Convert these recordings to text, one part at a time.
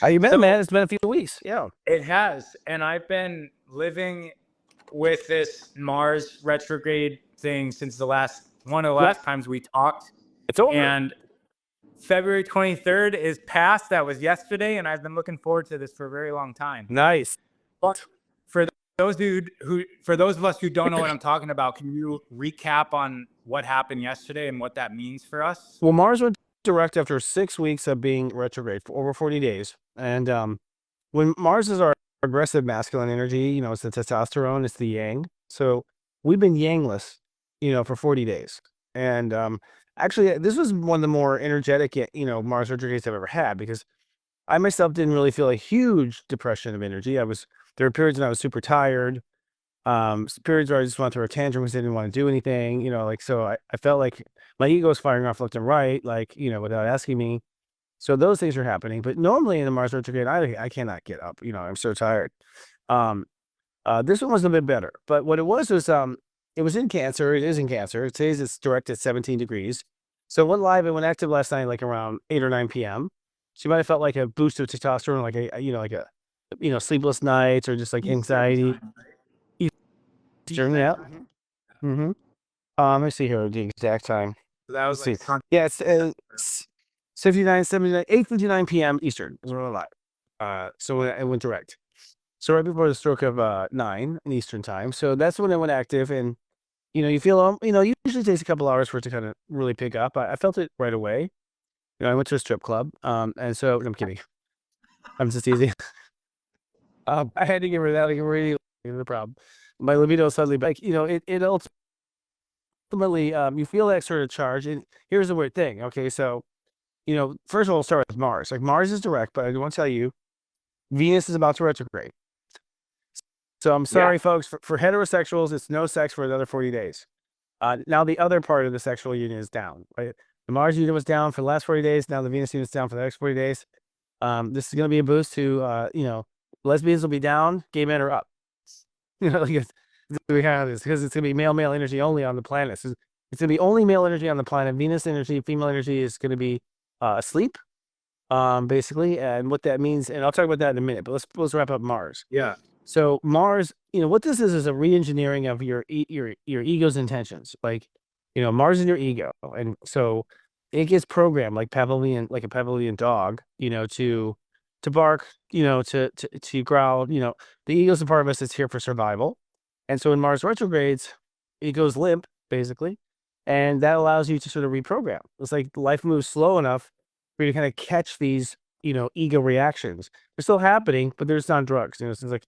How you been, So man? It's been a few weeks. Yeah. it has, and I've been living with this Mars retrograde thing since one of the Well, last times we talked. it's over. And February 23rd is past. That was yesterday, and I've been looking forward to this for a very long time. Nice. But for those of us who don't know what I'm talking about, can you recap on what happened yesterday and what that means for us? Well, Mars went direct after 6 weeks of being retrograde for over 40 days. And when Mars is our aggressive masculine energy, it's the testosterone, it's the yang. So we've been yangless, for 40 days. And actually, this was one of the more energetic, Mars retrogrades I've ever had, because I myself didn't really feel a huge depression of energy. There were periods when I was super tired. Periods where I just went through a tantrum because I didn't want to do anything, so I felt like my ego was firing off left and right, without asking me. So those things are happening. But normally in the Mars retrograde, I cannot get up. I'm so tired. Um, this one was a bit better. But what it was, it was in Cancer. It is in Cancer. It says it's direct at 17 degrees. So it went live and went active last night, like around 8 or 9 p.m. So you might have felt like a boost of testosterone, sleepless nights or just like anxiety. Eastern, yeah. Mm-hmm. Let me see here the exact time. So that was Let's see. Yeah, it's 59, 79, 8:59 p.m. Eastern is when we're live. So it went direct. So right before the stroke of 9 in Eastern time. So that's when it went active, and you feel it usually takes a couple hours for it to kind of really pick up. I felt it right away. I went to a strip club, and so I'm kidding. I'm just teasing. I had to get rid of that. Like, really, the problem. My libido suddenly, like, it ultimately, you feel that sort of charge. And here's the weird thing. Okay, so first of all, we'll start with Mars. Like, Mars is direct, but I want to tell you, Venus is about to retrograde. So I'm sorry, folks. For heterosexuals, it's no sex for another 40 days. Now the other part of the sexual union is down. Right? The Mars unit was down for the last 40 days. Now the Venus unit is down for the next 40 days. This is going to be a boost to, lesbians will be down, gay men are up. We have this because it's going to be male energy only on the planet. It's going to be only male energy on the planet. Venus energy, female energy is going to be asleep, basically. And what that means, and I'll talk about that in a minute, but let's wrap up Mars. Yeah. So Mars, what this is a re-engineering of your ego's intentions. Like, Mars is your ego. And so it gets programmed like a Pavlovian dog, to bark, to growl. The ego's a part of us that's here for survival. And so in Mars retrogrades, it goes limp, basically. And that allows you to sort of reprogram. It's like life moves slow enough for you to kind of catch these, ego reactions. They're still happening, but they're just on drugs. It's like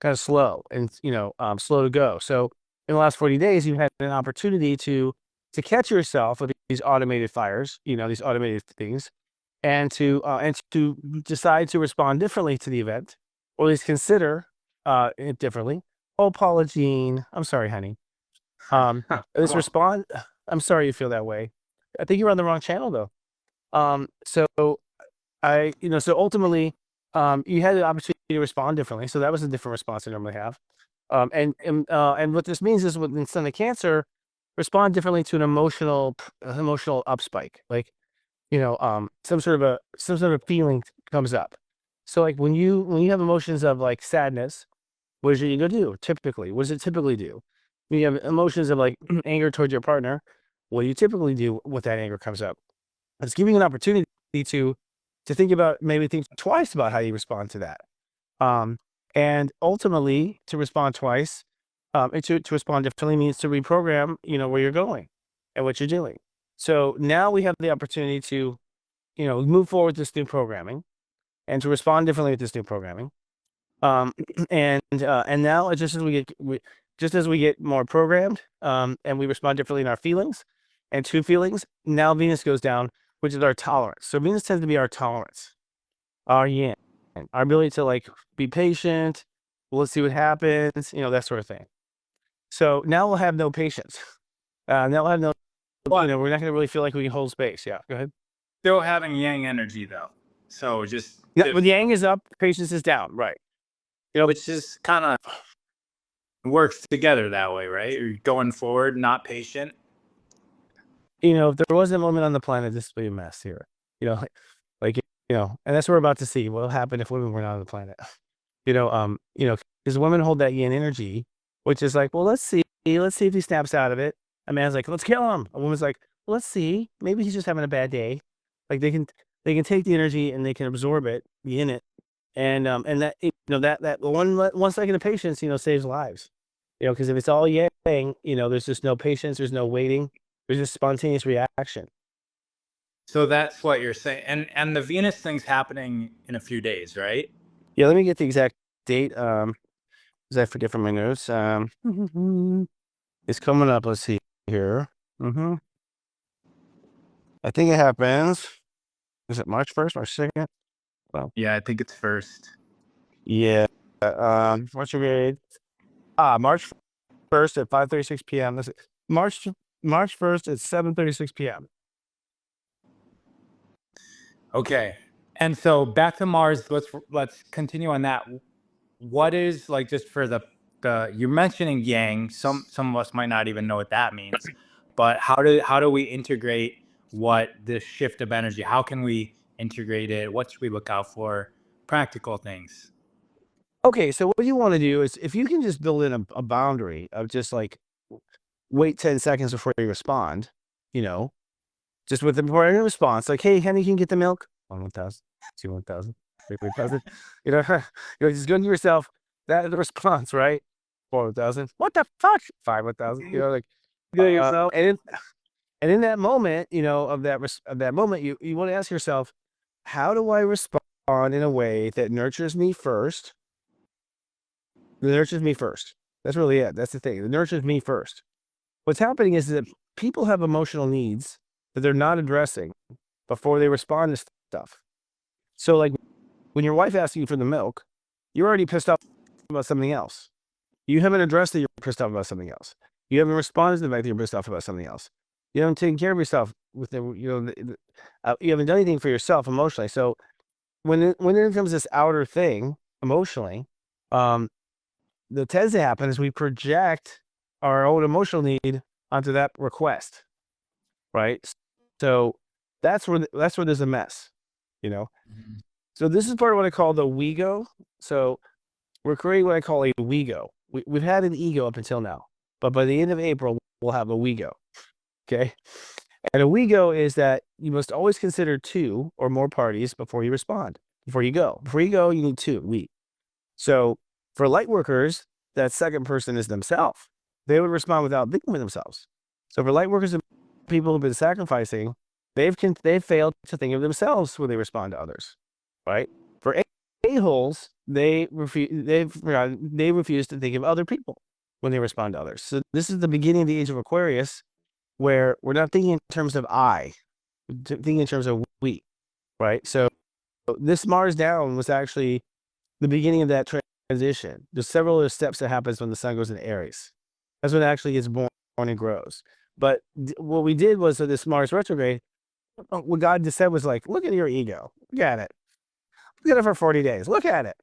kind of slow and, slow to go. So in the last 40 days, you had an opportunity to catch yourself with these automated fires, these automated things, and to decide to respond differently to the event, or at least consider it differently. Oh, Paula Jean, I'm sorry, honey. Let's respond. I'm sorry you feel that way. I think you're on the wrong channel, though. So ultimately, you had the opportunity to respond differently. So that was a different response I normally have. And what this means is, with Sun of Cancer, respond differently to an emotional up spike, like some sort of feeling comes up. So like when you have emotions of like sadness, what does your ego do typically? What does it typically do? When you have emotions of like anger towards your partner, what do you typically do with that anger comes up? It's giving you an opportunity to think twice about how you respond to that. And ultimately, to respond twice, and to respond differently means to reprogram, where you're going and what you're doing. So now we have the opportunity to, move forward with this new programming and to respond differently with this new programming. And now just as we get more programmed, and we respond differently in our feelings and to feelings, now Venus goes down, which is our tolerance. So Venus tends to be our tolerance, our yin, our ability to like be patient. Well, let's see what happens, that sort of thing. So now we'll have no patience. Now we'll have no, we're not going to really feel like we can hold space. Yeah, go ahead. Still having yang energy though. So just when yang is up, patience is down, right? Which is kind of works together that way, right? You're going forward, not patient. If there was a moment on the planet, this would be a mess here. Like and that's what we're about to see. What'll happen if women were not on the planet? Because women hold that yin energy, which is like, well, let's see if he snaps out of it. A man's like, let's kill him. A woman's like, let's see, maybe he's just having a bad day. Like they can take the energy and they can absorb it, be in it, and that that 1 second of patience, saves lives. Because if it's all yang, there's just no patience, there's no waiting, there's just spontaneous reaction. So that's what you're saying. And the Venus thing's happening in a few days, right? Yeah, let me get the exact date. Because I forget from my notes. It's coming up. Let's see here. I think it happens. Is it March 1st, March 2nd? Well, Yeah, I think it's first. yeah. Retrograde. March 1st at 5:36 p.m. This is March 1st at 7:36 p.m. Okay. And so back to Mars, let's continue on that. What is, like, just for the you're mentioning yang, some of us might not even know what that means, but how do we integrate what this shift of energy? How can we integrate it? What should we look out for? Practical things. Okay, so what you want to do is if you can just build in a boundary of just like wait 10 seconds before you respond, just with the before any response, like, hey, honey, can you get the milk? 1,000, 2,000, 3,000. Just go to yourself. That the response, right? 4,000. What the fuck? 5,000. Like yourself. And in that moment, of that moment, you want to ask yourself, how do I respond in a way that nurtures me first? It nurtures me first. That's really it. That's the thing. It nurtures me first. What's happening is that people have emotional needs that they're not addressing before they respond to stuff. So, like, when your wife asks you for the milk, you're already pissed off about something else. You haven't addressed that you're pissed off about something else. You haven't responded to the fact that you're pissed off about something else. You haven't taken care of yourself with you haven't done anything for yourself emotionally. So when it comes this outer thing emotionally, that tends to happen is we project our own emotional need onto that request, right? So that's where there's a mess, So this is part of what I call the we-go. So we're creating what I call a we-go. We've had an ego up until now, but by the end of April, we'll have a we-go. Okay. And a we-go is that you must always consider 2 or more parties before you respond. Before you go, you need 2. So for light workers, that second person is themselves. They would respond without thinking of themselves. So for light workers and people who've been sacrificing, they've failed to think of themselves when they respond to others, right? For a-holes, they refuse to think of other people when they respond to others. So this is the beginning of the age of Aquarius, where we're not thinking in terms of I, we're thinking in terms of we, right? So this Mars down was actually the beginning of that transition. There's several other steps that happens when the sun goes into Aries. That's when it actually gets born and grows. But what we did was, this Mars retrograde, what God just said was like, look at your ego. Look at it. Look at it for 40 days. Look at it.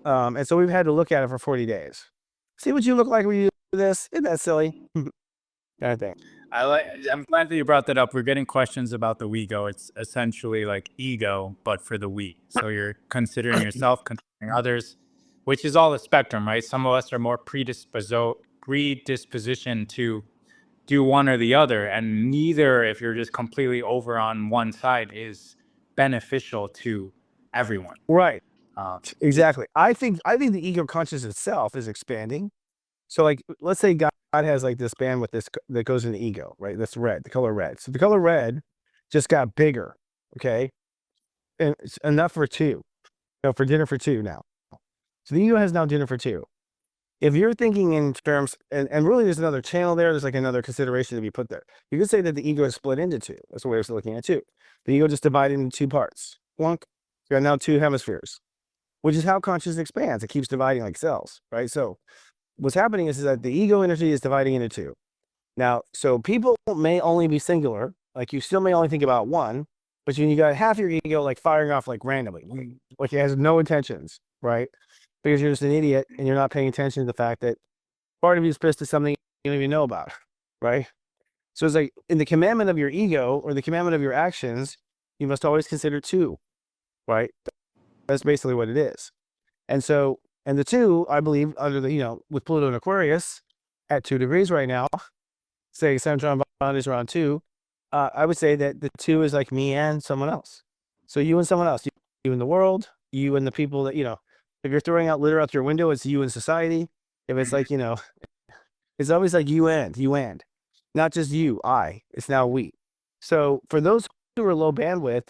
And so we've had to look at it for 40 days. See what you look like when you do this. Isn't that silly? Kind of thing. I'm glad that you brought that up. We're getting questions about the we-go. It's essentially like ego, but for the we. So you're considering yourself, considering others, which is all a spectrum, right? Some of us are more predispositioned to do one or the other, and neither, if you're just completely over on one side, is beneficial to everyone. Right. Exactly. I think the ego consciousness itself is expanding. So, like, let's say God has like this band with this that goes in the ego, right? That's red, the color red. So the color red just got bigger, okay? And it's enough for 2, for dinner for 2 now. So the ego has now dinner for 2. If you're thinking in terms, and really there's another channel there, there's like another consideration to be put there. You could say that the ego is split into 2. That's the way I was looking at it too. The ego just divided into 2 parts. Plunk. You got now 2 hemispheres, which is how consciousness expands. It keeps dividing like cells, right? So what's happening is that the ego energy is dividing into 2. Now, so people may only be singular, like you still may only think about one, but you got half your ego like firing off like randomly, like it has no intentions, right? Because you're just an idiot and you're not paying attention to the fact that part of you is pissed at something you don't even know about, right? So it's like in the commandment of your ego or the commandment of your actions, You must always consider 2, right? That's basically what it is. And so, and the 2, I believe, under the, with Pluto and Aquarius at 2 degrees right now, say Saturn bond is around 2, I would say that the 2 is like me and someone else. So you and someone else, you and the world, you and the people that, if you're throwing out litter out your window, it's you and society. If it's like, it's always like you and, not just you, it's now we. So for those who are low bandwidth,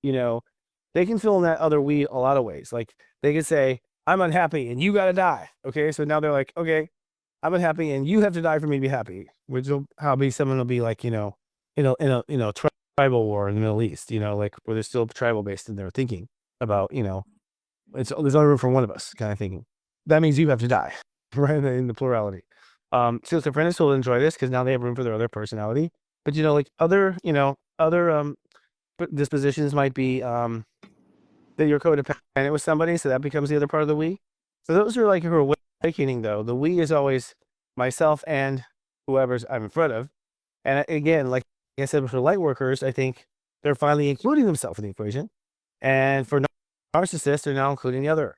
they can fill in that other we a lot of ways. Like they could say, I'm unhappy and you got to die. Okay. So now they're like, okay, I'm unhappy and you have to die for me to be happy, which will probably someone will be like, in a tribal war in the Middle East, like where they're still tribal based and they're thinking about, there's only room for one of us kind of thinking. That means you have to die, right? In the plurality. Schizophrenics will enjoy this because now they have room for their other personality. But like other dispositions might be that you're codependent with somebody, so that becomes the other part of the we. So those are like who are awakening, though. The we is always myself and whoever's I'm in front of. And again, like I said, for light workers, I think they're finally including themselves in the equation. And for narcissists, they're now including the other.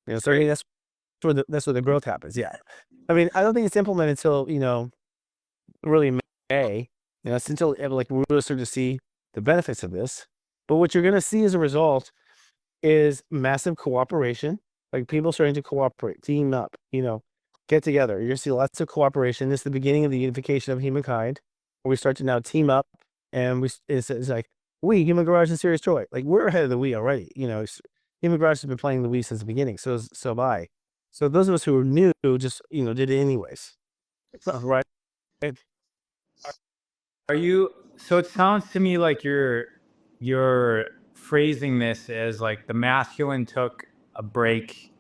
So that's where the growth happens. Yeah. I mean, I don't think it's implemented until, really May. It's until like we really start to see the benefits of this. But what you're going to see as a result is massive cooperation, like people starting to cooperate, team up, get together. You're going to see lots of cooperation. This is the beginning of the unification of humankind, where we start to now team up, and it's like Human Garage and Serious Joy. Like we're ahead of the we already. Human Garage has been playing the we since the beginning. So have I. So those of us who are new just did it anyways, right? Are you? So it sounds to me like you're phrasing this as like the masculine took a break,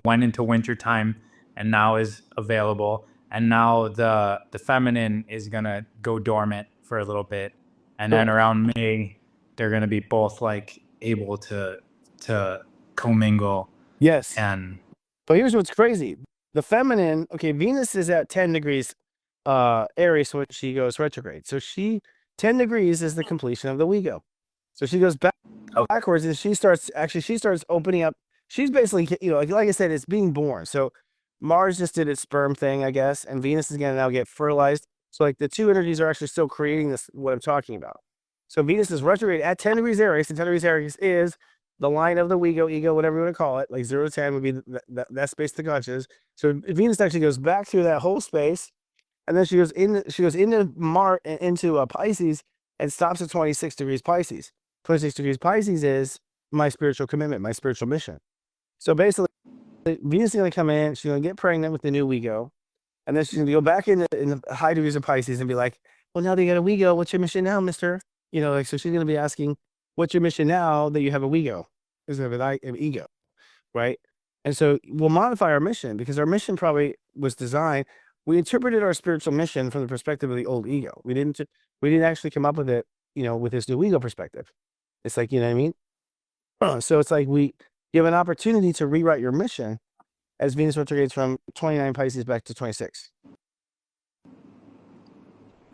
went into wintertime, and now is available, and now the feminine is gonna go dormant for a little bit, and then around May they're gonna be both like able to commingle. Yes. But here's what's crazy: the feminine. Okay, Venus is at 10 degrees Aries when she goes retrograde. So 10 degrees is the completion of the we go. So she goes backwards and she starts opening up. She's basically, like I said, it's being born. So Mars just did its sperm thing, I guess, and Venus is going to now get fertilized. So like the two energies are actually still creating this, what I'm talking about. So Venus is retrograde at 10 degrees Aries, and 10 degrees Aries is the line of the ego, whatever you want to call it. Like 0 to 10 would be that space of the consciousness. So Venus actually goes back through that whole space. And then she goes into Pisces and stops at 26 degrees Pisces. 26 degrees Pisces is my spiritual commitment, my spiritual mission. So basically, Venus is going to come in, she's going to get pregnant with the new ego, and then she's going to go back in the high degrees of Pisces and be like, well, now that you got a ego, what's your mission now, mister? So she's going to be asking, what's your mission now that you have a ego? Is it an ego, right? And so we'll modify our mission because our mission probably was designed. We interpreted our spiritual mission from the perspective of the old ego. We didn't actually come up with it, with this new ego perspective. It's like, you know what I mean? So it's like you have an opportunity to rewrite your mission as Venus retrogrades from 29 Pisces back to 26.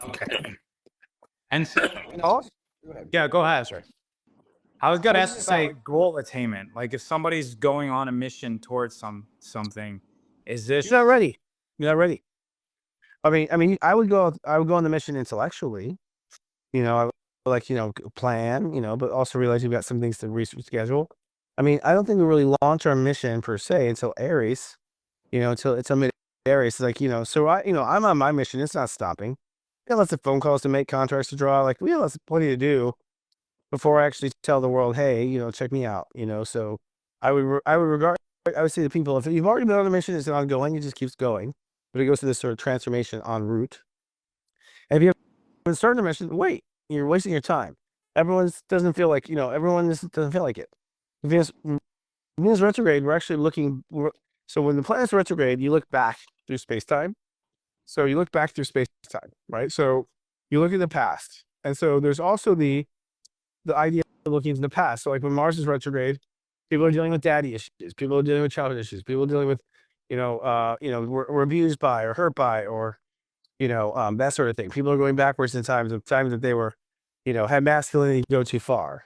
Okay. And so, yeah, go ahead. Sorry. I was gonna ask like goal attainment. Like if somebody's going on a mission towards something, is this? You're not ready. You're not ready. I mean, I would go on the mission intellectually, I would plan, but also realize you've got some things to reschedule. I mean, I don't think we really launch our mission per se until Aries, until mid Aries. It's like, so I'm on my mission. It's not stopping. We have lots of phone calls to make, contracts to draw. Like we have plenty to do before I actually tell the world, hey, check me out, so I would say to people, if you've already been on a mission, it's ongoing, it just keeps going. But it goes through this sort of transformation en route. And if you haven't started a mission, wait. You're wasting your time. Everyone doesn't feel like, doesn't feel like it. Venus retrograde, we're actually looking. So when the planet's retrograde, you look back through space-time. So you look back through space-time, right? So you look at the past. And so there's also the idea of looking into the past. So like when Mars is retrograde, people are dealing with daddy issues. People are dealing with childhood issues. People are dealing with were abused by or hurt by or, that sort of thing. People are going backwards in times that they were have masculinity go too far.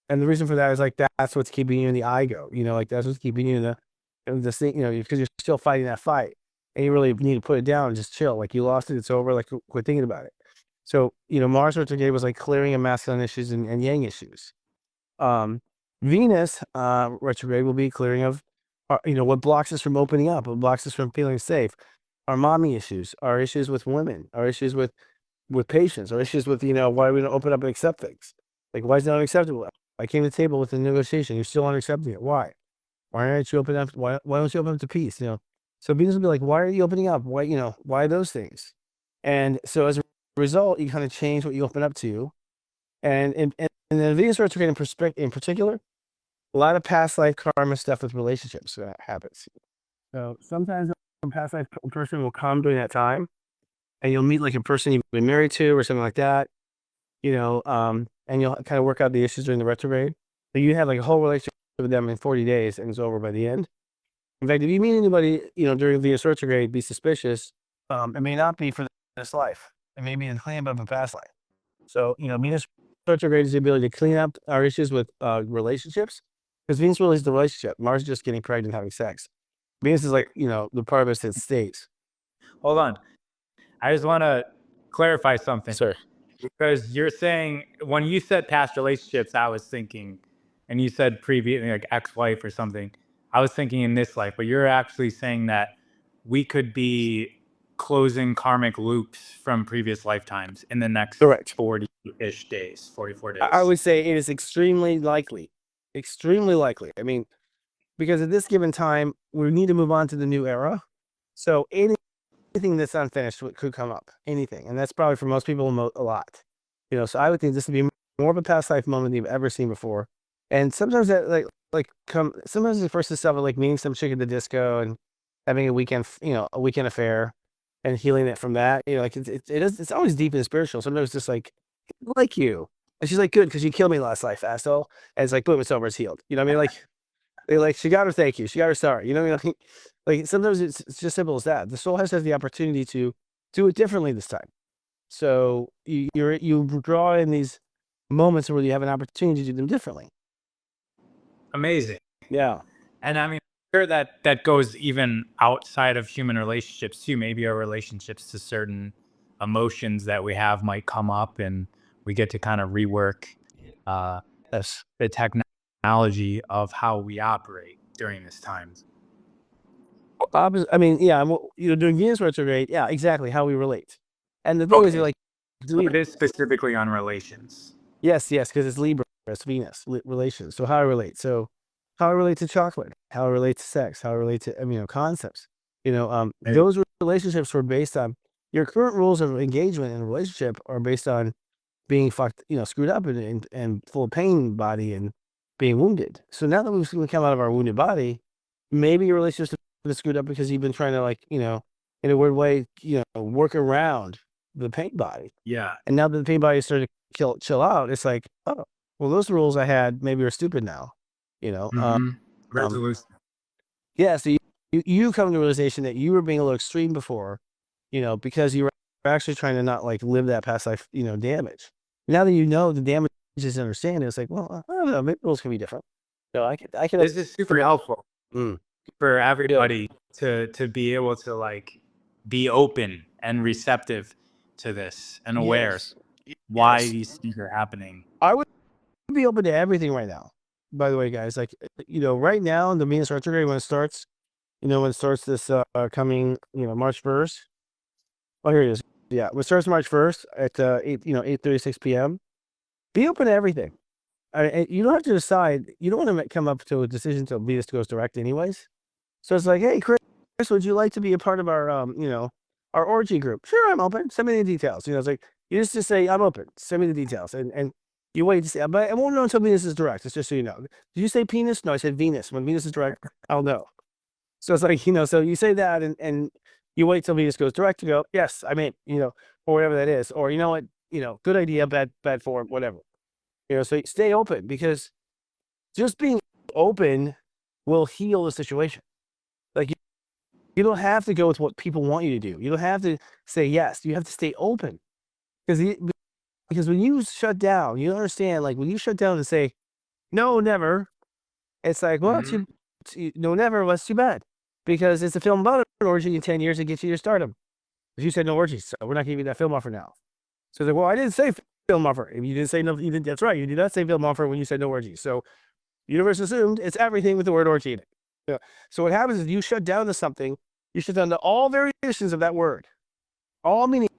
And the reason for that is like that's what's keeping you in the ego, like that's what's keeping you in the thing, because you're still fighting that fight. And you really need to put it down and just chill. Like you lost it, it's over. Like quit thinking about it. So, Mars retrograde was like clearing of masculine issues and yang issues. Venus retrograde will be clearing of, what blocks us from opening up, what blocks us from feeling safe. Our mommy issues, our issues with women, our issues with patients, our issues with, why we don't open up and accept things. Like, why is it unacceptable? I came to the table with a negotiation. You're still unaccepting it. Why? Why aren't you open up? Why don't you open up to peace? So Venus will be like, why are you opening up? Why, why those things? And so as a result, you kind of change what you open up to. And then Venus retrograde in particular, a lot of past life karma stuff with relationships happens. So sometimes a past life person will come during that time, and you'll meet like a person you've been married to or something like that, and you'll kind of work out the issues during the retrograde. So you have like a whole relationship with them in 40 days, and it's over by the end. In fact, if you meet anybody, during Venus retrograde, be suspicious. It may not be for this life. It may be a clean up of a past life. So, Venus retrograde is the ability to clean up our issues with relationships, because Venus really is the relationship. Mars is just getting pregnant and having sex. Venus is like, the part of us that stays. Hold on. I just want to clarify something. Sir. Because you're saying, when you said past relationships, I was thinking, and you said previous, like ex-wife or something, I was thinking in this life, but you're actually saying that we could be closing karmic loops from previous lifetimes in the next Correct. 40-ish days, 44 days. I would say it is extremely likely. Extremely likely. I mean, because at this given time, we need to move on to the new era. So anything that's unfinished could come up. Anything. And that's probably for most people a lot. So I would think this would be more of a past life moment than you've ever seen before. And sometimes that sometimes the first discover like meeting some chick at the disco and having a weekend affair and healing it from that. It's always deep and spiritual. Sometimes it's just like you. And she's like, good, because you killed me last life, asshole. And it's like, boom, it's over, it's healed. You know what I mean? Like, she got her thank you. She got her sorry. You know what I mean? Like sometimes it's just simple as that. The soul has the opportunity to do it differently this time. So you draw in these moments where you have an opportunity to do them differently. Amazing. Yeah. And I mean, I'm sure that goes even outside of human relationships too. Maybe our relationships to certain emotions that we have might come up, and we get to kind of rework the technology of how we operate during this time. I mean, yeah, doing Venus retrograde, yeah, exactly, how we relate. And the thing is, you're like, it is specifically on relations. Yes, because it's Libra, it's Venus, relations. So how I relate. So how I relate to chocolate, how I relate to sex, how I relate to, concepts. Those relationships were based on your current rules of engagement in a relationship are based on being fucked, screwed up and full of pain body and being wounded. So now that we've come out of our wounded body, maybe your relationship is screwed up because you've been trying to in a weird way, work around the pain body. Yeah. And now that the pain body is starting to chill out, it's like, oh, well, those rules I had maybe are stupid now. Resolution. Yeah. So you come to the realization that you were being a little extreme before, because you were actually trying to not live that past life, damage. Now that the damage is understanding, it's like, well, I don't know, maybe rules can be different. So I can. This is super helpful for everybody to be able to be open and receptive to this and aware why these things are happening. I would be open to everything right now. By the way, guys, right now in the Venus retrograde, when it starts this coming, March 1st. Oh, here it is. Yeah, when it starts March 1st at 8:36 p.m. Be open to everything. You don't have to decide. You don't want to come up to a decision until Venus goes direct, anyways. So it's like, hey, Chris, would you like to be a part of our, our orgy group? Sure, I'm open. Send me the details. It's like you just say I'm open. Send me the details, and you wait to see. But I won't know until Venus is direct. It's just so you know. Did you say penis? No, I said Venus. When Venus is direct, I'll know. So it's like so you say that, and you wait till Venus goes direct to go. Yes, I mean, or whatever that is, or you know what, good idea, bad form, whatever. So stay open, because just being open will heal the situation. Like you don't have to go with what people want you to do. You don't have to say yes. You have to stay open, because because when you shut down, you understand, like when you shut down and say, no, never, it's like, well, no, never, well, that's too bad. Because it's a film about an orgy in 10 years to get you your stardom. But you said no orgies, so we're not giving you that film offer now. So it's like, well, I didn't say film offer. You didn't say no, you didn't, that's right. You did not say film offer when you said no orgies. So universe assumed it's everything with the word orgy in it. Yeah. So what happens is you shut down to something, you shut down to all variations of that word, all meanings,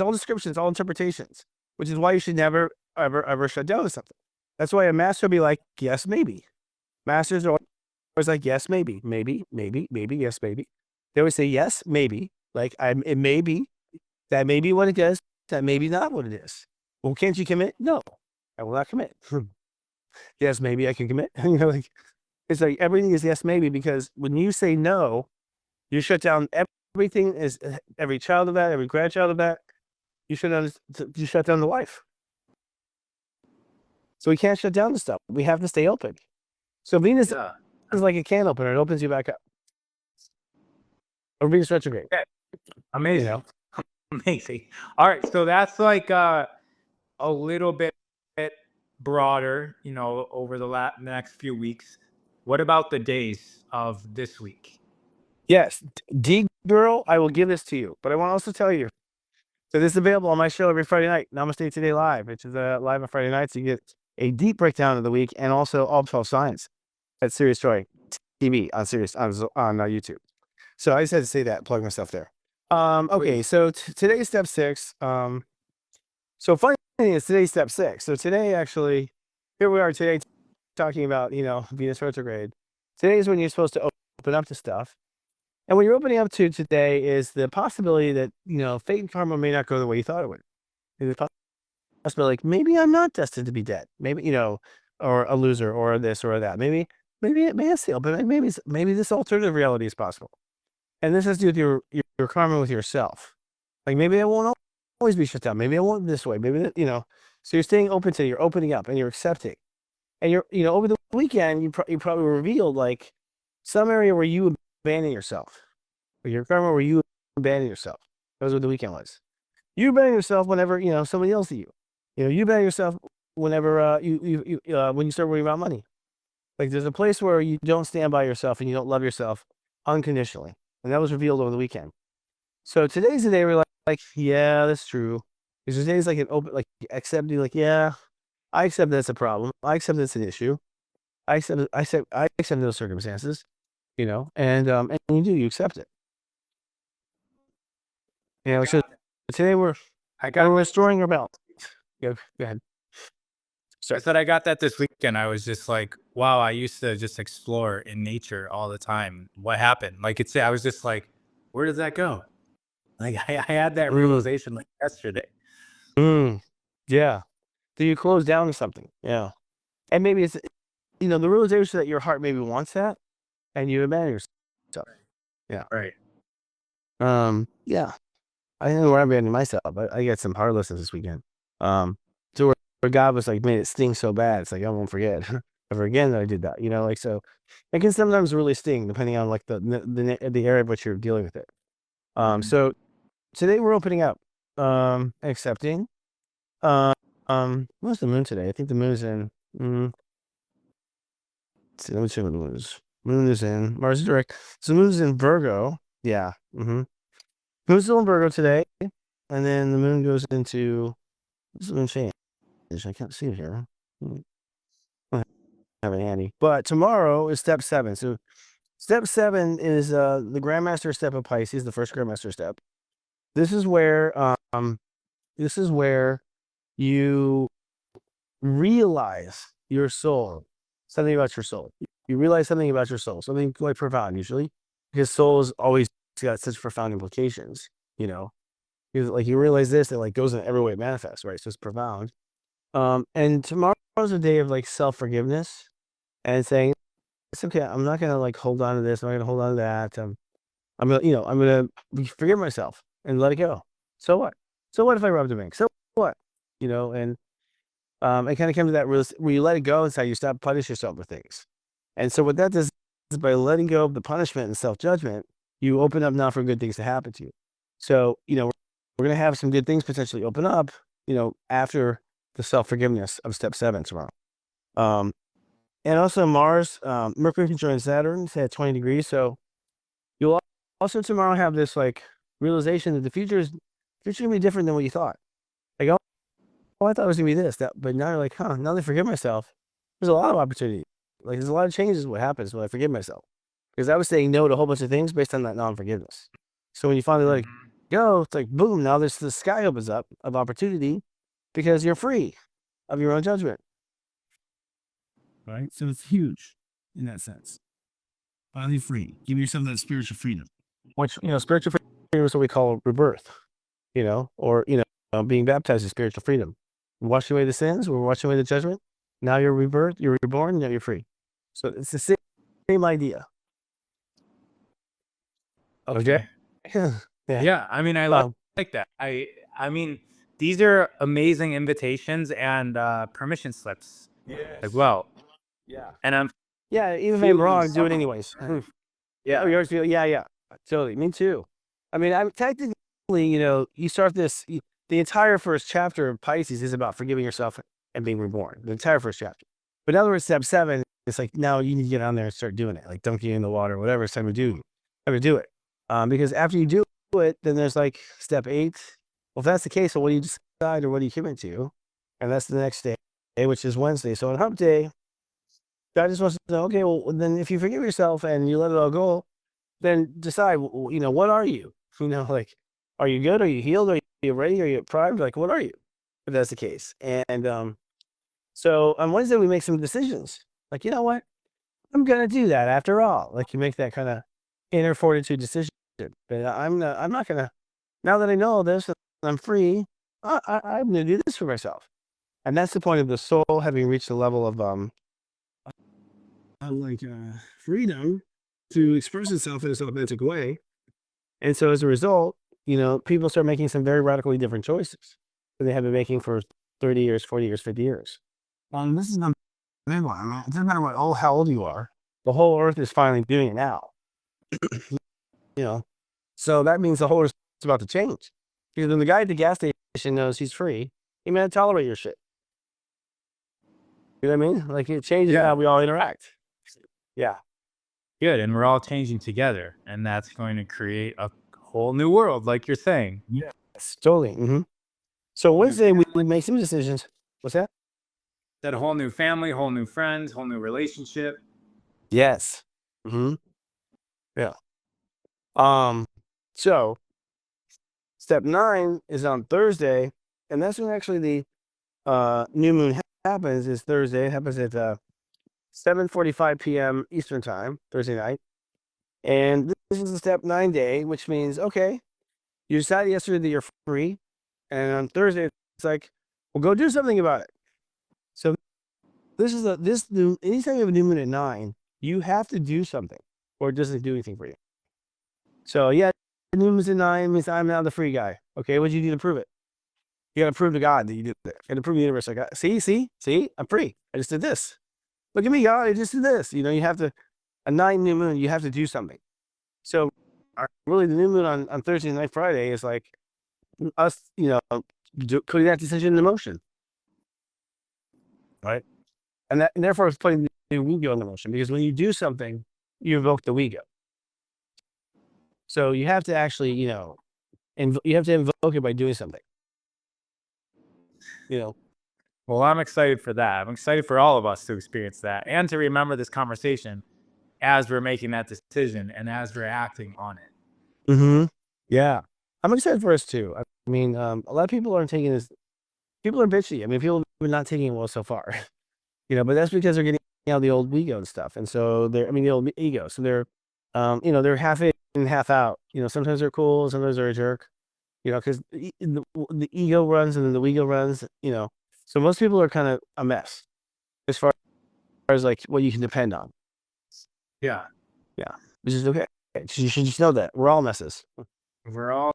all descriptions, all interpretations, which is why you should never, ever shut down to something. That's why a master will be like, yes, maybe. Masters are always like, yes, maybe, maybe, yes, maybe. They always say yes, maybe. Like, it may be, that may be what it is, that may be not what it is. Well, can't you commit? No, I will not commit. Yes, maybe I can commit. Like, it's like everything is yes, maybe, because when you say no, you shut down everything, is every child of that, every grandchild of that. You shut down the life. So we can't shut down the stuff. We have to stay open. So Venus is like a can opener. It opens you back up. Or Venus retrograde. Okay. Amazing. You know? Amazing. All right. So that's like a little bit broader, over the next few weeks. What about the days of this week? Yes. D girl, I will give this to you. But I want to also tell you. So this is available on my show every Friday night, Namaste Today Live, which is live on Friday nights. You get a deep breakdown of the week and also all 12 signs at Serious Joy TV on YouTube. So I just had to say that, plug myself there. Okay, so today's step 6. So funny thing is today's step 6. So today, actually, here we are today talking about, Venus retrograde. Today is when you're supposed to open up to stuff. And what you're opening up to today is the possibility that, fate and karma may not go the way you thought it would. Maybe the possibility, like, maybe I'm not destined to be dead. Maybe, or a loser or this or that. Maybe it may have failed, but maybe this alternative reality is possible. And this has to do with your karma with yourself. Like, maybe I won't always be shut down. Maybe I won't this way. Maybe, so you're staying open to, you're opening up and you're accepting. And you're, over the weekend, you probably revealed like some area where you abandon yourself. Or your karma where you abandon yourself. That was what the weekend was. You abandon yourself whenever, somebody else did you. You abandon yourself whenever when you start worrying about money. Like, there's a place where you don't stand by yourself and you don't love yourself unconditionally. And that was revealed over the weekend. So today's the day where like, yeah, that's true. Because today's like an open, like, accepting, like, yeah, I accept that's a problem. I accept that's an issue. I accept those circumstances, and you accept it. So today we're restoring our balance. Go ahead. So I said I got that this weekend. I was just like, wow, I used to just explore in nature all the time. What happened? Like, I was just like, where does that go? Like, I had that realization like yesterday. Yeah. So you close down to something. Yeah. And maybe it's, the realization that your heart maybe wants that and you abandon yourself. Yeah. Right. Yeah. I don't know where I'm abandoning myself, but I got some hard lessons this weekend. So where God was like, made it sting so bad. It's like, I won't forget ever again that I did that, so it can sometimes really sting depending on like the area of which you're dealing with it. So today we're opening up, accepting. What's the moon today? I think the moon's in. Let's see, let me see what the moon is. Moon is in Mars is direct. So the moon's in Virgo. Yeah. Moon's still in Virgo today, and then the moon goes into. What's the moon saying? I can't see it here. I don't have it handy. But tomorrow is step 7. So step 7 is the Grandmaster step of Pisces, the first Grandmaster step. This is where you realize your soul, something about your soul. You realize something about your soul, something quite profound usually, because soul has always got such profound implications, because like you realize this, it like goes in every way it manifests, right? So it's profound. And tomorrow's a day of like self-forgiveness and saying, it's okay. I'm not going to like hold on to this. I'm not going to hold on to that. I'm going to forgive myself and let it go. So what? So what if I robbed a bank? So what? And it kind of comes to that where you let it go. It's how you stop punishing yourself for things. And so what that does is by letting go of the punishment and self-judgment, you open up now for good things to happen to you. So, we're going to have some good things potentially open up, after the self-forgiveness of step 7 tomorrow. And also Mars, Mercury conjoins Saturn, it's at 20 degrees. So you'll also tomorrow have this like realization that the future gonna be different than what you thought. Like, I thought it was gonna be this, that, but now you're like, now that I forgive myself, there's a lot of opportunity. Like, there's a lot of changes what happens when I forgive myself. Because I was saying no to a whole bunch of things based on that non-forgiveness. So when you finally let it go, it's like, boom, now the sky opens up of opportunity because you're free of your own judgment. Right? So it's huge in that sense. Finally free. Give yourself that spiritual freedom. Which, spiritual freedom is what we call rebirth, or, being baptized is spiritual freedom. Wash away the sins, we're washing away the judgment. Now you're rebirth, you're reborn, now you're free. So it's the same idea. Okay. Yeah. I mean, I like that. I mean, these are amazing invitations and permission slips as well. Yeah. And I'm even if I'm wrong, do it anyways. yeah. Oh, yours feel totally. Me too. I mean, I'm technically, you start this. The entire first chapter of Pisces is about forgiving yourself and being reborn. The entire first chapter. But now we're at step 7. It's like now you need to get on there and start doing it, like dunking in the water, whatever it's time to do. Time to do it. Because after you do it, then there's like step 8. Well, if that's the case, so what do you decide or what do you commit to? And that's the next day, which is Wednesday. So on Hump Day, God just wants to know, okay, well, then if you forgive yourself and you let it all go, then decide, what are you? Like, are you good? Are you healed? Are you ready? Are you primed? Like, what are you? If that's the case. And so on Wednesday, we make some decisions. Like, you know what? I'm going to do that after all. Like, you make that kind of inner fortitude decision. But I'm not going to, now that I know all this, and I'm free, I'm going to do this for myself. And that's the point of the soul having reached the level of, freedom to express itself in its authentic way. And so as a result, people start making some very radically different choices that they have been making for 30 years, 40 years, 50 years. This is not a big one. I mean, it doesn't matter how old you are. The whole earth is finally doing it now. So that means the whole earth is about to change. Because when the guy at the gas station knows he's free, he may not tolerate your shit. You know what I mean? Like, it changes how we all interact. Yeah. Good. And we're all changing together. And that's going to create a whole new world, like you're saying. Yes, totally. So Wednesday, we make some decisions. What's that? That whole new family, whole new friends, whole new relationship. Yes. Yeah. So step 9 is on Thursday, and that's when actually the new moon happens. Is Thursday. It happens at 7:45 p.m. Eastern time, Thursday night. And this is the step 9 day, which means, okay, you decided yesterday that you're free. And on Thursday, it's like, well, go do something about it. So anytime you have a new moon at 9, you have to do something, or it doesn't do anything for you. So yeah, the new moon's at 9 means I'm now the free guy. Okay, what do you need to prove it? You got to prove to God that you did it. You got to prove to the universe, like, see, I'm free. I just did this. Look at me, God, I just did this. You have to, a 9 new moon, you have to do something. So really the new moon on Thursday night, Friday is like us, putting that decision into motion. Right? And therefore it's putting the ego into motion, because when you do something, you evoke the ego. So you have to actually, you have to invoke it by doing something. Well, I'm excited for that. I'm excited for all of us to experience that and to remember this conversation as we're making that decision and as we're acting on it. Yeah. I'm excited for us too. I mean, a lot of people aren't taking this. People are bitchy. I mean, people are not taking it well so far, but that's because they're getting out the old ego and stuff. And so the old ego. So they're, they're half in and half out. Sometimes they're cool, sometimes they're a jerk, because the ego runs and then the ego runs, So most people are kind of a mess as far as like what you can depend on. Yeah. Which is okay. You should just know that we're all messes. We're all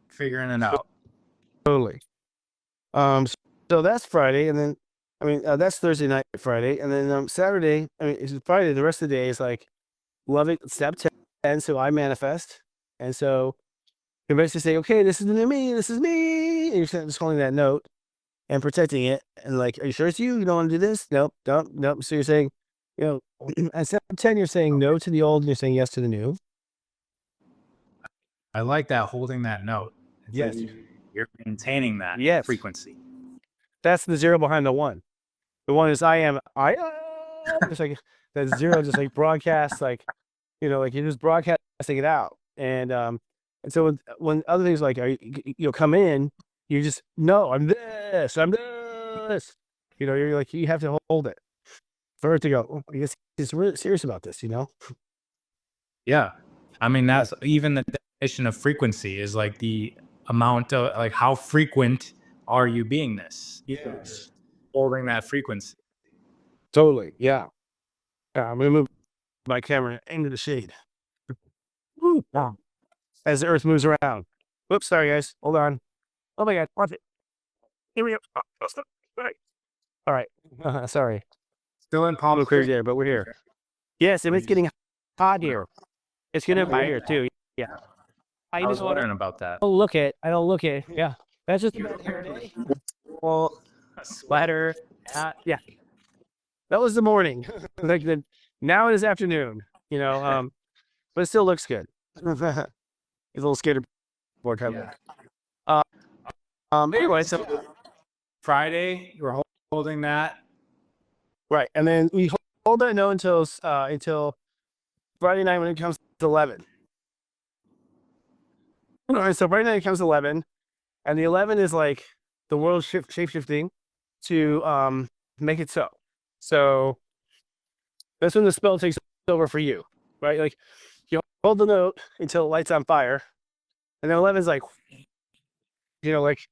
figuring it out. Totally. So that's Friday, and then that's Thursday night, Friday, and then Saturday. It's Friday. The rest of the day is like loving step 10. So I manifest, and so You're basically saying, okay, this is the new me, this is me. And you're just holding that note and protecting it. And like, are you sure it's you? You don't want to do this? Nope, nope. So you're saying, at step 10, you're saying no to the old and you're saying yes to the new. I like that, holding that note. Yes. You're maintaining that frequency. That's the 0 behind the 1. The 1 is I am. Just like that 0, just like broadcast, like, like you're just broadcasting it out. And so when other things like come in, you just, no, I'm this. You're like, you have to hold it for it to go, oh, I guess he's really serious about this, Yeah. I mean, that's even the definition of frequency is like the amount of, like, how frequent are you being this? Yes. Holding that frequency. Totally. Yeah. I'm going to move my camera into the shade. As the earth moves around. Whoops, sorry guys. Hold on. Oh my God. Watch it. Here we go. All right. Sorry. Still in Palm Clear there, but we're here. Yes, it's getting hot here. It's getting hot here too. Yeah. I was wondering about that. I don't look it. Yeah. That's just a bad hair day. Well, a sweater, hat. Yeah. That was the morning. Now it is afternoon, but it still looks good. It's a little skateboard cover. Anyway, so Friday, you were holding that. Right. And then we hold that note until Friday night when it comes to 11. All right, so Friday night comes 11, and the 11 is like the world shape-shifting to make it so. So that's when the spell takes over for you, right? Like you hold the note until it lights on fire, and then 11 is like, like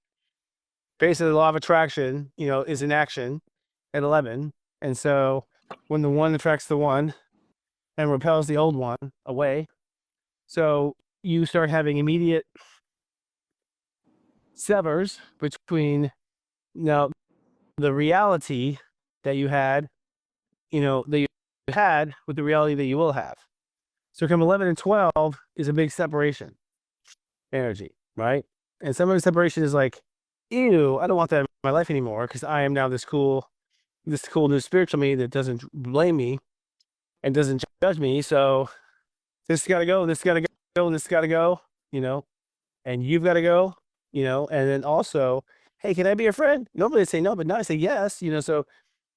basically the law of attraction, is in action at 11. And so when the 1 attracts the 1 and repels the old 1 away, so you start having immediate severs between now the reality that you had, with the reality that you will have. So come 11 and 12 is a big separation energy, right? And some of the separation is like, ew, I don't want that in my life anymore because I am now this cool new spiritual me that doesn't blame me and doesn't judge me. So this got to go, and this got to go, and this got to go, and you've got to go, and then also, hey, can I be your friend? Normally they say no, but now I say yes, so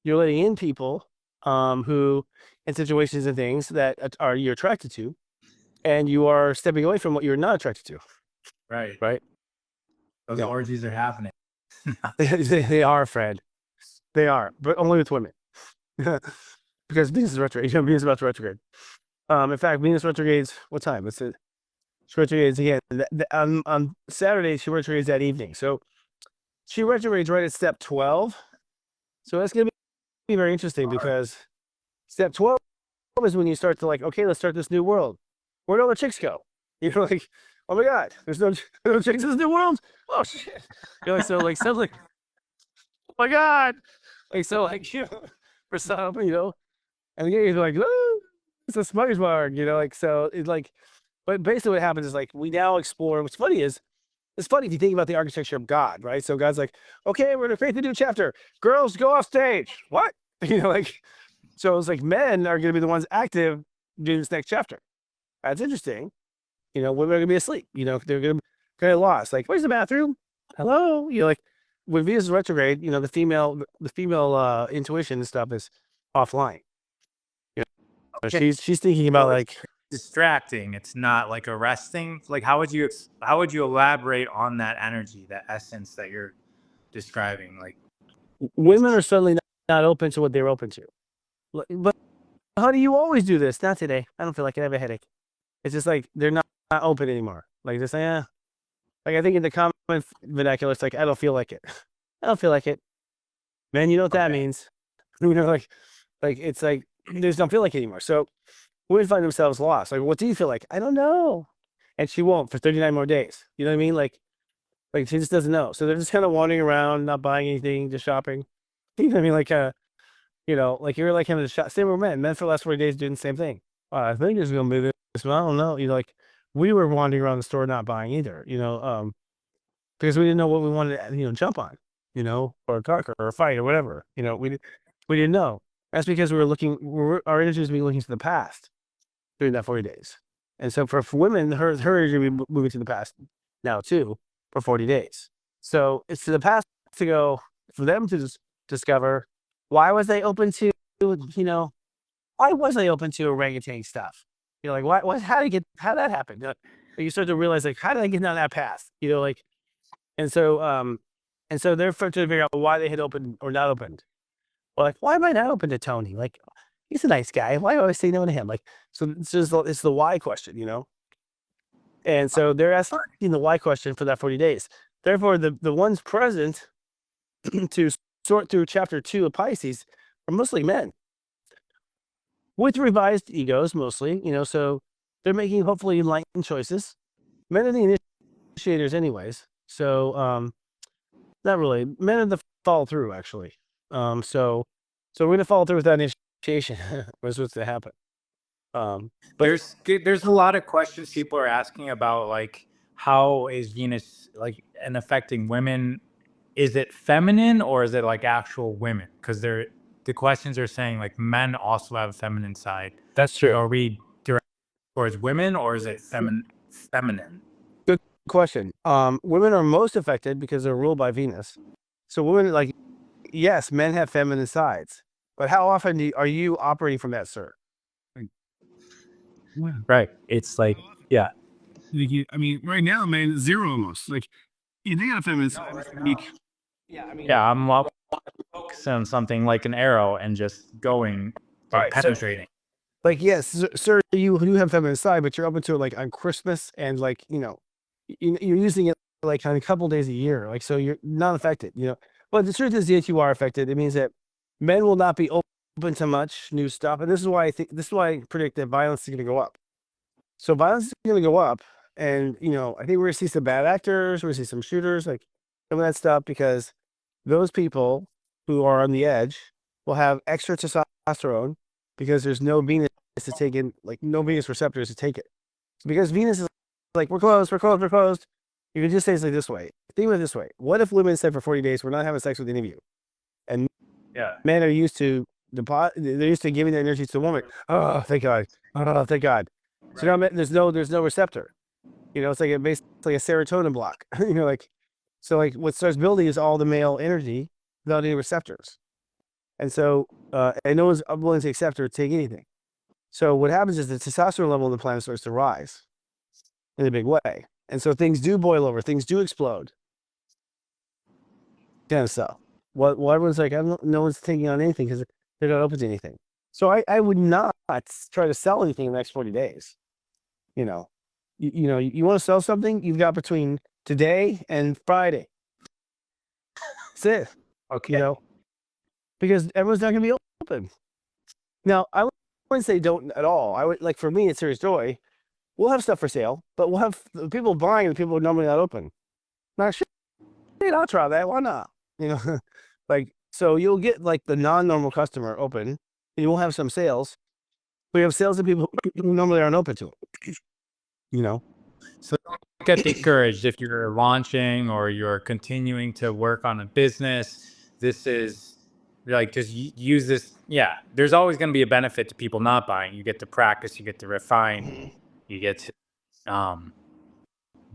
you're letting in people who in situations and things that you're attracted to, and you are stepping away from what you're not attracted to. Right. Those orgies are happening. They are, Fred. They are, but only with women. Because Venus is retrograde. Venus is about to retrograde. In fact, Venus retrogrades, what time? She retrogrades again. On Saturday, she retrogrades that evening. So she retrogrades right at step 12. So that's going to be very interesting because step 12 is when you start to like, okay, let's start this new world. Where'd all the chicks go? You're like, oh my God, there's no chicks in this new world? Oh shit. You're like, sounds like, oh my God. Like, so like, for some, and the guys are like, oh, it's a smudge mark, so it's like, but basically what happens is like, we now explore, what's funny is, it's funny if you think about the architecture of God, right? So God's like, okay, we're going to create the new chapter. Girls, go off stage. What? So it's like men are going to be the ones active during this next chapter. That's interesting. Women are going to be asleep. They're going to be kind of lost. Like, where's the bathroom? Hello? Like, when Venus is retrograde, the female intuition and stuff is offline. Okay. She's thinking about like distracting. It's not like arresting. Like, how would you elaborate on that energy, that essence that you're describing? Like, women are suddenly not open to what they're open to. But honey, you always do this. Not today. I don't feel like it. I have a headache. It's just like they're not open anymore. Like just like I think in the common vernacular, it's like I don't feel like it. I don't feel like it. Man, you know what that means? Like it's like they just don't feel like it anymore. So women find themselves lost. Like, what do you feel like? I don't know. And she won't for 39 more days. You know what I mean? Like she just doesn't know. So they're just kind of wandering around, not buying anything, just shopping. You know what I mean? Like like you're like having to shop. Same with men. Men for the last 40 days doing the same thing. I think it's gonna be this. I don't know. Like we were wandering around the store not buying either, because we didn't know what we wanted to, jump on, or a car or a fight or whatever. We didn't know. That's because our energy was being looking to the past during that 40 days. And so for women, her energy will be moving to the past now too for 40 days. So it's to the past to go for them to discover why was they open to, why was I open to orangutan stuff? Like how did that happen? You start to realize like, how did I get down that path? And so they're trying to figure out why they had opened or not opened. Or like, why am I not open to Tony? Like, he's a nice guy. Why do I always say no to him? Like, so it's the why question, And so they're asking the why question for that 40 days. Therefore, the ones present to sort through chapter 2 of Pisces are mostly men with revised egos, mostly, so they're making hopefully enlightened choices. Men are the initiators anyways. So, not really. Men are the follow through, actually. So we're going to follow through with that initiation. Was what's to happen. But there's a lot of questions people are asking about, like, how is Venus like and affecting women? Is it feminine or is it like actual women? Because the questions are saying like men also have a feminine side. That's true. Are we direct towards women or is it feminine? Good question. Women are most affected because they're ruled by Venus. So women, like, yes, men have feminine sides, but how often are you operating from that, sir? Right. It's like, yeah. I mean, right now, man, zero almost. Like, you think of feminine side. Yeah, I'm focusing on something like an arrow and just going, like, penetrating. Like, yes, sir, you do have feminine side, but you're open to it like on Christmas and like, you're using it like on a couple days a year. Like, so you're not affected, But the truth is that you are affected. It means that men will not be open to much new stuff. And this is why I predict that violence is going to go up. So violence is going to go up. And, I think we're going to see some bad actors. We're going to see some shooters, like some of that stuff, because those people who are on the edge will have extra testosterone because there's no Venus to take in, like no Venus receptors to take it. So because Venus is like, we're closed. You can just say it's like this way. Think of it this way. What if women said for 40 days, we're not having sex with any of you? And men are used to they're used to giving their energy to the woman. Oh, thank God. Oh, thank God. So now there's no receptor. It's like basically a serotonin block. So what starts building is all the male energy without any receptors. And so, and no one's willing to accept or take anything. So what happens is the testosterone level on the planet starts to rise in a big way. And so things do boil over, things do explode. Kind of stuff. Well, everyone's like, no one's taking on anything because they're not open to anything. So I would not try to sell anything in the next 40 days. You want to sell something, you've got between today and Friday. That's it. Okay. Because everyone's not going to be open. Now, I wouldn't say don't at all. I would, like, for me, it's Serious Joy. We'll have stuff for sale, but we'll have the people buying and the people who are normally not open. Now, shit, I'll try that. Why not? Like, so you'll get like the non-normal customer open, and you will have some sales. But you have sales of people who normally aren't open to it. So don't get discouraged if you're launching or you're continuing to work on a business. This is like, just use this. Yeah, there's always going to be a benefit to people not buying. You get to practice, you get to refine, you get to,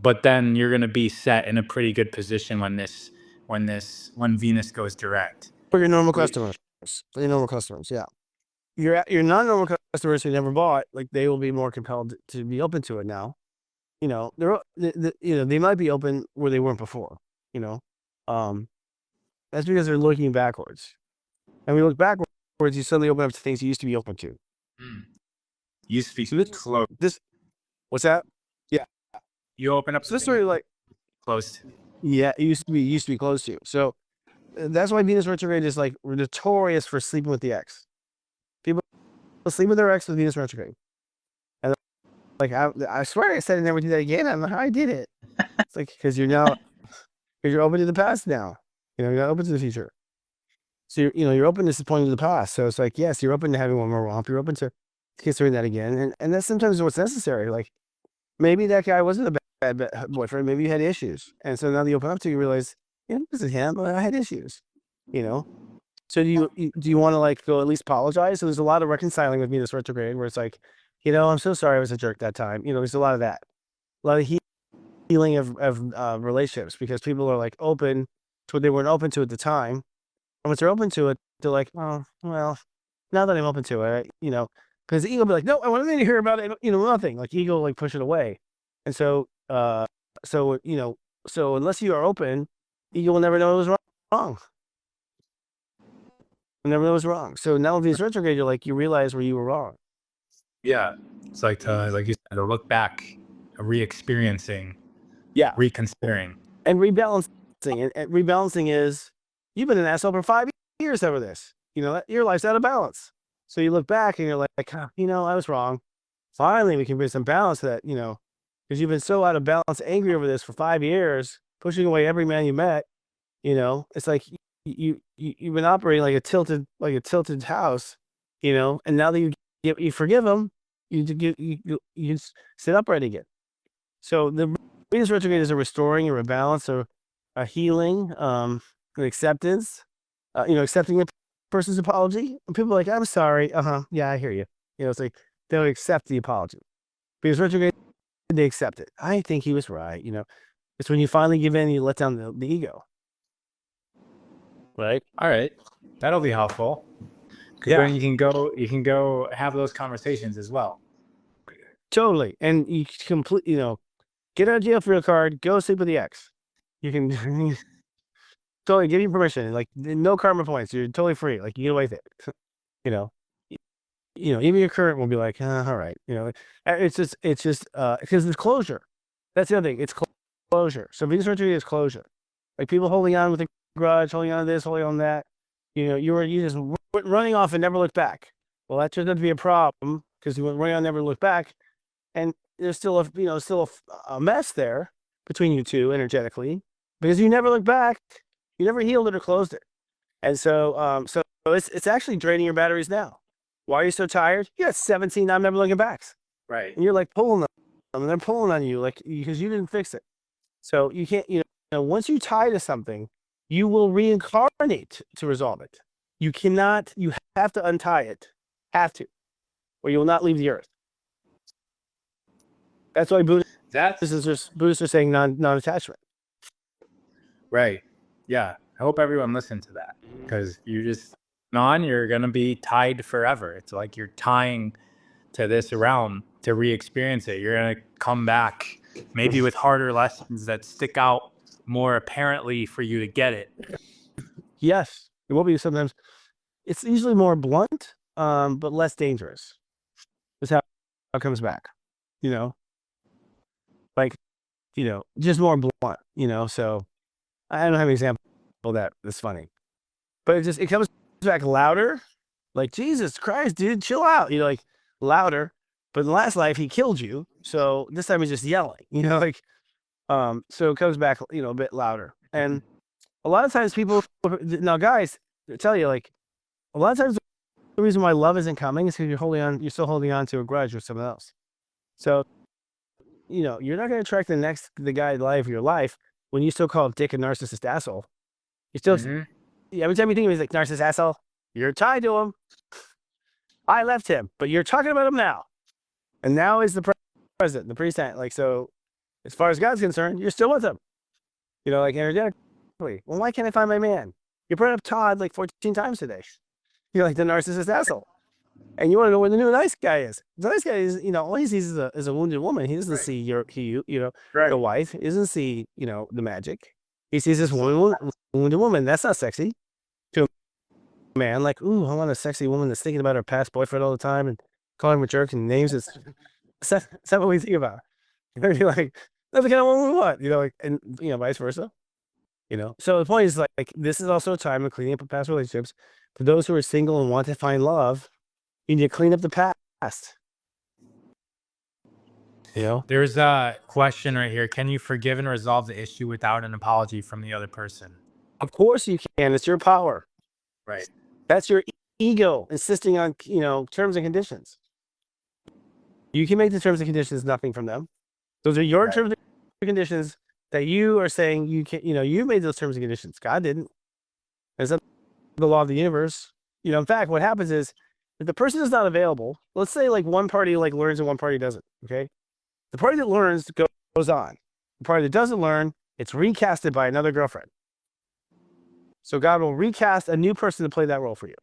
but then you're going to be set in a pretty good position when Venus goes direct. For your normal customers. Yeah. Your non-normal customers who never bought, like, they will be more compelled to be open to it now. They might be open where they weren't before. That's because they're looking backwards. And we look backwards, you suddenly open up to things you used to be open to. Used to be closed. What's that? Yeah. You open up. So this story, like, closed. Yeah, it used to be closed to. So that's why Venus retrograde is like notorious for sleeping with the ex. People sleep with their ex with Venus retrograde. And like, I swear I said I never do that again. I don't know how I did it. It's like, because you're open to the past now. You're not open to the future. So you're open to disappointing the past. So it's like, yes, you're open to having one more romp. You're open to considering that again. And that's sometimes what's necessary. Like, maybe that guy wasn't a bad boyfriend. Maybe you had issues. And so now that you open up to, you realize, this is him, but I had issues, So do you want to like go at least apologize? So there's a lot of reconciling with me this retrograde where it's like, I'm so sorry I was a jerk that time. There's a lot of that, a lot of healing of relationships because people are like open to what they weren't open to at the time. And once they're open to it, they're like, oh, well, now that I'm open to it, because the ego will be like, no, I want to hear about it. Nothing. Like ego, like push it away. And so, so unless you are open, ego will never know it was wrong. Never know it was wrong. So now with these retrograde, you realize where you were wrong. Yeah. It's like you said, to look back, re-experiencing, reconsidering. And rebalancing. And rebalancing is, you've been an asshole for 5 years over this. Your life's out of balance. So you look back and you're like, I was wrong. Finally, we can bring some balance to that, because you've been so out of balance, angry over this for 5 years, pushing away every man you met. It's like you've been operating like a tilted house, and now that you forgive them, you sit upright again. So the Venus retrograde is a restoring, a rebalance, or a healing, an acceptance, accepting a person's apology. And people are like, I'm sorry. Yeah, I hear you. It's like they'll accept the apology. Because retrograde, they accept it. I think he was right. It's when you finally give in, you let down the ego. Right. All right. That'll be helpful. Yeah. Then you can go have those conversations as well. Totally. And you completely, get out of jail for your card, go sleep with the ex. You can totally give you permission. Like no karma points. You're totally free. Like you get away with it. Even your current will be like, all right. It's just because it's closure. That's the other thing. It's closure. So Venus retrograde is closure. Like people holding on with a grudge, holding on to this, holding on to that. You just went running off and never looked back. Well, that turned out to be a problem because you went running on, and never looked back, and there's still a mess there between you two energetically because you never looked back, you never healed it or closed it, and so it's actually draining your batteries now. Why are you so tired? You got 17 I'm never looking backs, right? And you're like pulling them, and they're pulling on you like because you didn't fix it. So you can't, once you tie to something, you will reincarnate to resolve it. You cannot, you have to untie it. Have to. Or you will not leave the earth. That's why Buddhists are saying non-attachment. Right. Yeah. I hope everyone listened to that. Because you're going to be tied forever. It's like you're tying to this realm to re-experience it. You're going to come back maybe with harder lessons that stick out more apparently for you to get it. Yes, it will be sometimes. It's usually more blunt, but less dangerous. That's how it comes back. Just more blunt. So I don't have an example that's funny, but it comes back louder. Like Jesus Christ, dude, chill out. Louder. But in the last life, he killed you, so this time he's just yelling. So it comes back, a bit louder. And a lot of times now guys, I tell you, like a lot of times the reason why love isn't coming is because you're still holding on to a grudge with someone else. So, you're not going to attract the guy in life of your life when you still call a dick a narcissist asshole. You still, every time you think of him, he's like narcissist asshole, you're tied to him. I left him, but you're talking about him now. And now is the president, the priest. Like, so as far as God's concerned, you're still with him. Energetically. Well, why can't I find my man? You brought up Todd like 14 times today. You're like the narcissist asshole. And you want to know where the new nice guy is. The nice guy is, all he sees is a wounded woman. He doesn't see the wife. He doesn't see, the magic. He sees this wounded woman. That's not sexy to a man. Like, ooh, I want a sexy woman that's thinking about her past boyfriend all the time and calling him a jerk and names it. That's not what we think about. You're like, that's the kind of woman we want, and vice versa. So the point is like this is also a time of cleaning up past relationships. For those who are single and want to find love, you need to clean up the past. There's a question right here. Can you forgive and resolve the issue without an apology from the other person? Of course you can. It's your power. Right. That's your ego insisting on, terms and conditions. You can make the terms and conditions nothing from them. Those are your Right. terms and conditions that you are saying you can't, you made those terms and conditions. God didn't. It's not the law of the universe. In fact, what happens is if the person is not available, let's say like one party like learns and one party doesn't. Okay. The party that learns goes on. The party that doesn't learn, it's recasted by another girlfriend. So God will recast a new person to play that role for you.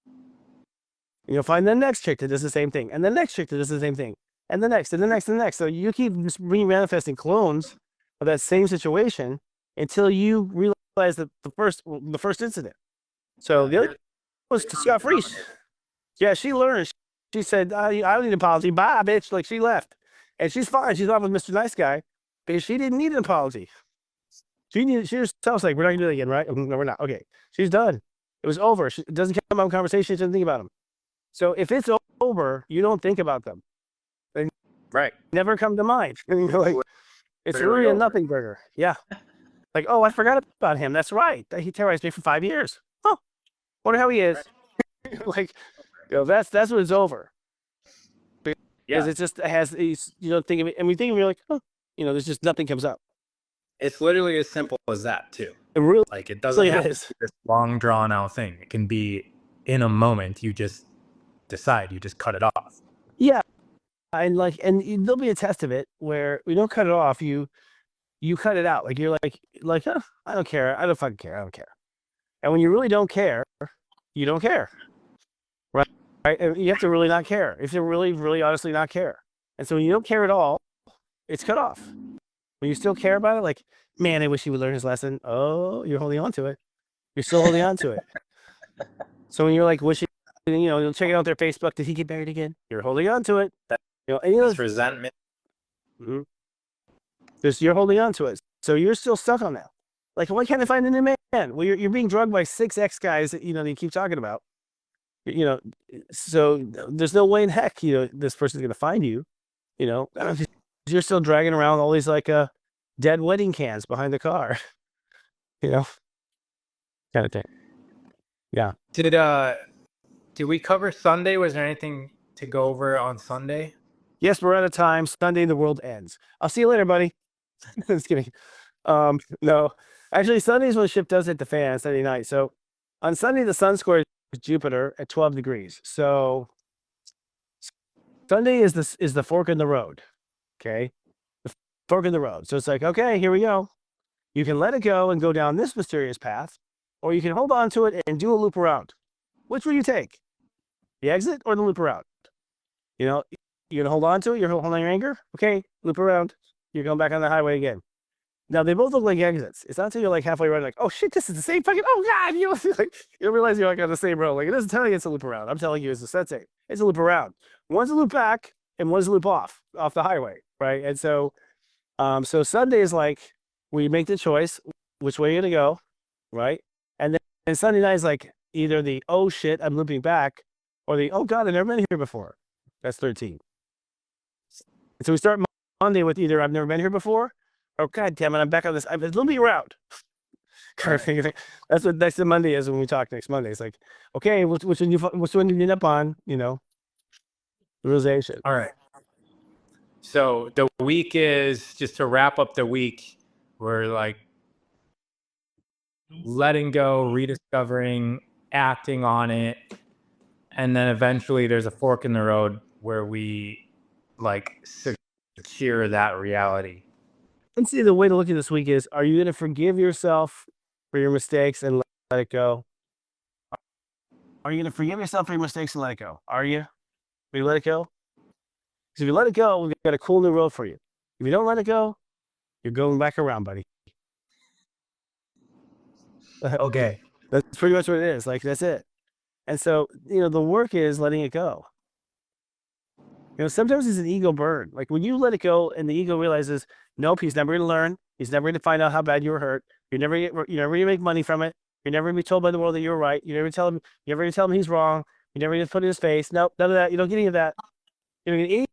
And you'll find the next chick that does the same thing, and the next chick that does the same thing, and the next, and the next, and the next. So you keep just re-manifesting clones of that same situation until you realize that the first incident. So the other was to Scott Freese. Yeah, she learned. She said, I don't need an apology. Bye, bitch. Like, she left. And she's fine. She's off with Mr. Nice Guy because she didn't need an apology. She just tells like, we're not going to do that again, right? No, we're not. Okay. She's done. It was over. It doesn't come up in conversation. She doesn't think about them. So if it's over, you don't think about them. They Right. never come to mind. And you're like, it's Literally really a over. nothing burger. Yeah. Like, oh, I forgot about him. That's right. He terrorized me for 5 years. Oh, wonder how he is. Like, that's when it's over. Because it just has these, think of it, and we think we're like, oh, there's just nothing comes up. It's literally as simple as that too. It really, Like it doesn't have to is. be this long drawn out thing. It can be in a moment. You just decide. You just cut it off. Yeah, and there'll be a test of it where we don't cut it off. You cut it out. Like you're like, huh, I don't care. I don't fucking care. I don't care. And when you really don't care, you don't care. Right? And you have to really not care. You have to really, really honestly not care. And so when you don't care at all, it's cut off. When you still care about it, like, man, I wish he would learn his lesson. Oh, you're holding on to it. You're still holding on to it. So when you're like wishing, you'll check it out their Facebook. Did he get married again? You're holding on to it. It's resentment. Mm-hmm. You're holding on to it. So you're still stuck on that. Like, why can't I find a new man? Well, you're being drugged by 6 ex guys that you keep talking about. So there's no way in heck this person's gonna find you. You're still dragging around all these dead wedding cans behind the car. Kind of thing. Yeah. Did we cover Sunday? Was there anything to go over on Sunday? Yes, we're out of time. Sunday, the world ends. I'll see you later, buddy. Just kidding. No, actually, Sunday's when the ship does hit the fan. Sunday night. So on Sunday, the sun squares Jupiter at 12 degrees. So Sunday is the fork in the road. Okay, the fork in the road. So it's like, okay, here we go. You can let it go and go down this mysterious path, or you can hold on to it and do a loop around. Which will you take? The exit or the loop around? You're gonna hold on to it. You're holding on your anger. Okay, loop around. You're going back on the highway again. Now they both look like exits. It's not until you're like halfway around, like, oh shit, this is the same fucking. Oh god, you don't realize you're like on the same road. Like it doesn't tell you it's a loop around. I'm telling you, it's a sensei. It's a loop around. One's a loop back and one's a loop off the highway, right? And so, so Sunday is like where you make the choice which way you're gonna go, right? And then Sunday night is like either the oh shit, I'm looping back, or the oh god, I've never been here before. That's 13. And so we start Monday with either I've never been here before, or god damn it, I'm back on this. I'm looping around. Right. That's what next Monday is when we talk next Monday. It's like, okay, which one do you end up on? The realization. All right. So the week is, just to wrap up the week, we're like letting go, rediscovering, acting on it, and then eventually there's a fork in the road where we like secure that reality. And see, the way to look at this week is: are you going to forgive yourself for your mistakes and let it go? Are you going to forgive yourself for your mistakes and let it go? Are you? Will you let it go? Because if you let it go, we've got a cool new road for you. If you don't let it go, you're going back around, buddy. Okay. That's pretty much what it is. Like, that's it. And so, the work is letting it go. Sometimes it's an ego burn. Like when you let it go and the ego realizes, nope, he's never going to learn. He's never going to find out how bad you were hurt. You're never going to make money from it. You're never going to be told by the world that you're right. You're never going to tell him he's wrong. You're never going to put it in his face. Nope, none of that. You don't get any of that. You're going to eat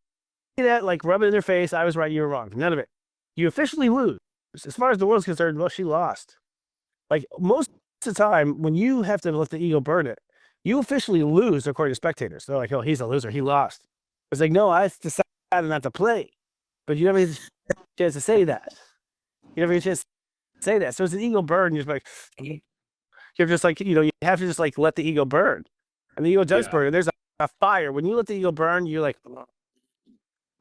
that, like rub it in their face. I was right. You were wrong. None of it. You officially lose. As far as the world's concerned, well, she lost. Like most of the time, when you have to let the ego burn it, you officially lose according to spectators. They're like, oh, he's a loser. He lost. It's like, no, I decided not to play. But you never chance to say that. You never get a chance to say that. So it's an ego burn. You're just like, you're just like, you have to just like let the ego burn. And the ego does burn. And there's a fire. When you let the ego burn, you're like,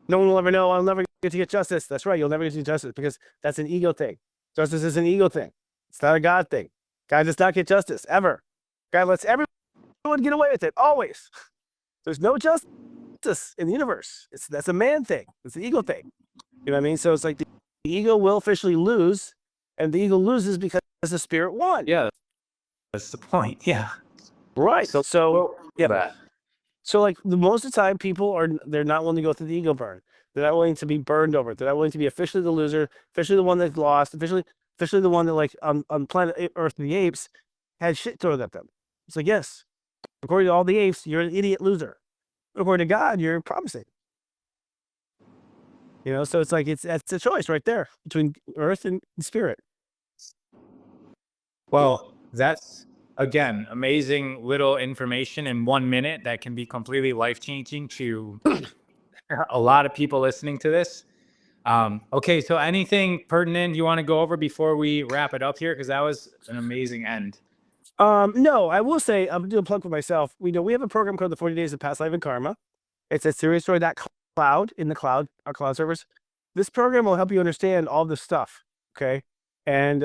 no one will ever know. I'll never get to get justice. That's right. You'll never get to get justice because that's an ego thing. Justice is an ego thing. It's not a God thing. God does not get justice ever. God lets everyone get away with it always. There's no justice in the universe. That's a man thing. It's an ego thing. You know what I mean? So it's like the ego will officially lose, and the ego loses because the spirit won. Yeah, that's the point. Yeah. Right. So yeah. That. So like most of the time, they're not willing to go through the ego burn. They're not willing to be burned over. They're not willing to be officially the loser, officially the one that lost, officially the one that like on planet Earth the apes had shit thrown at them. It's like, yes, according to all the apes, you're an idiot loser. According to God, you're promising. So it's like that's a choice right there between Earth and spirit. Well, that's again amazing little information in 1 minute that can be completely life-changing to a lot of people listening to this. Okay, so anything pertinent you want to go over before we wrap it up here? Because that was an amazing end. No, I will say, I'm doing a plug for myself. We have a program called the 40 Days of Past Life and Karma. It's at SiriusJoy.cloud in the cloud, our cloud servers. This program will help you understand all this stuff. Okay. And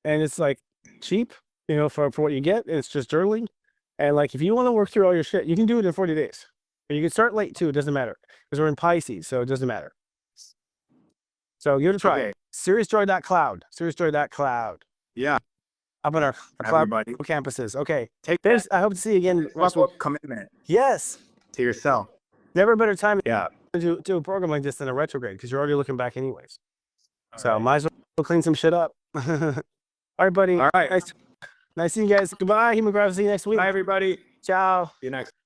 it's like cheap, for what you get. It's just journaling. And like, if you want to work through all your shit, you can do it in 40 days. And you can start late too. It doesn't matter because we're in Pisces. So it doesn't matter. So give it a try. Okay. SiriusJoy.cloud. SiriusJoy.cloud. Yeah. Up on our cloud Everybody. campuses. Okay. Take There's, I hope to see you again. also commitment Yes. to yourself. Never a better time Yeah. to do a program like this than a retrograde because you're already looking back anyways. So right. might as well clean some shit up. All right, buddy. All right. Nice seeing you guys. Goodbye. Human Gravity. See you next week. Bye, everybody. Ciao. See you next.